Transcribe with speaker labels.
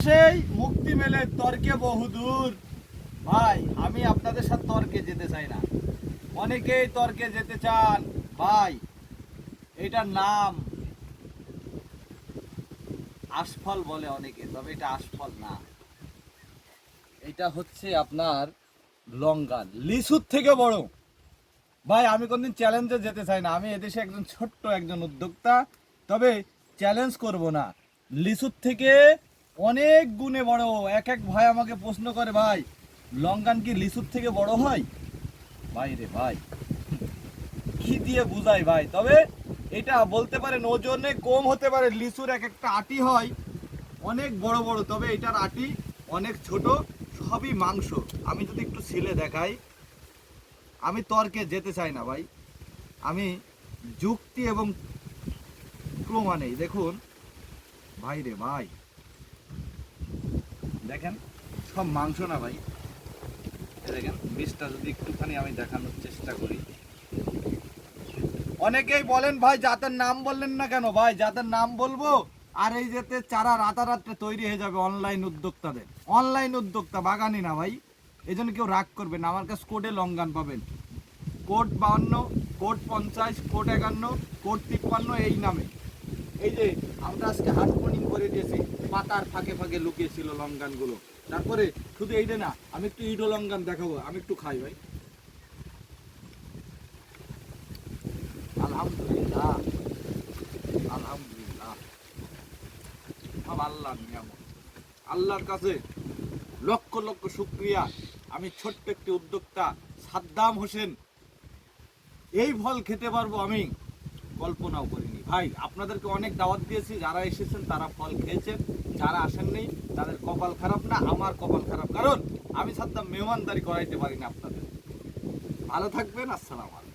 Speaker 1: বসেই মুক্তি মেলে তর্কে বহুদূর। ভাই আমি আপনাদের সাথে তর্কে যেতে চাই না, অনেকেই তর্কে যেতে চান। ভাই এটার নাম আশফল বলে অনেকে, তবে এটা আশফল না, এটা হচ্ছে আপনার লঙ্গান, লিচুর থেকে বড়। ভাই আমি কোনদিন চ্যালেঞ্জে যেতে চাই না, আমি এদেশে একজন ছোট্ট একজন উদ্যোক্তা, তবে চ্যালেঞ্জ করব না। লিচুর থেকে অনেক গুণে বড়। এক এক ভাই আমাকে প্রশ্ন করে, ভাই লঙ্কান কি লিচুর থেকে বড় হয়? ভাই রে ভাই, কি দিয়ে বুঝাই ভাই? তবে এটা বলতে পারেন ওজনে কম হতে পারে, লিচুর এক একটা আটি হয় অনেক বড় বড়, তবে এটার আটি অনেক ছোট, সবই মাংস। আমি যদি একটু ছিলে দেখাই, আমি তর্কে যেতে চাই না ভাই, আমি যুক্তি এবং প্রমাণেই দেখুন। ভাই রে ভাই, দেখেন সব মাংস না ভাই, দেখেন বীজটা যদি একটুখানি আমি দেখানোর চেষ্টা করি। অনেকেই বলেন ভাই জাতের নাম বললেন না কেন? ভাই জাতের নাম বলবো, আর এই যেতে চারা রাতারাত্রে তৈরি হয়ে যাবে অনলাইন উদ্যোক্তাদের, অনলাইন উদ্যোক্তা, বাগানি না ভাই। এই জন্য কেউ রাগ করবেন, আমার কাছে কোডে লঙ্গান পাবেন, কোড 52, কোড 50, কোড 51, কোড 53, এই নামে। এই যে আমরা আজকে হাট মর্নিং করে দিয়েছি, পাতার ফাঁকে ফাঁকে লুকিয়েছিল লঙ্গানগুলো। তারপরে শুধু এইটা না, আমি একটু ইডো লঙ্গান দেখাবো, আমি একটু খাই ভাই। আলহামদুলিল্লাহ, আলহামদুলিল্লাহ, সব আল্লাহর নিয়ামত। আল্লাহর কাছে লক্ষ লক্ষ শুকরিয়া। আমি ছোট্ট একটি উদ্যোক্তা সাদ্দাম হোসেন, এই ফল খেতে পারবো আমি কল্পনাও করিনি। ভাই আপনাদেরকে অনেক দাওয়াত দিয়েছি, যারা এসেছেন তারা ফল খেয়েছেন, যারা আসেননি তাদের কপাল খারাপ না, আমার কপাল খারাপ, কারণ আমি সাদ্দাম মেহমানদারি করাইতে পারি না আপনাদের। ভালো থাকবেন, আসসালামু আলাইকুম।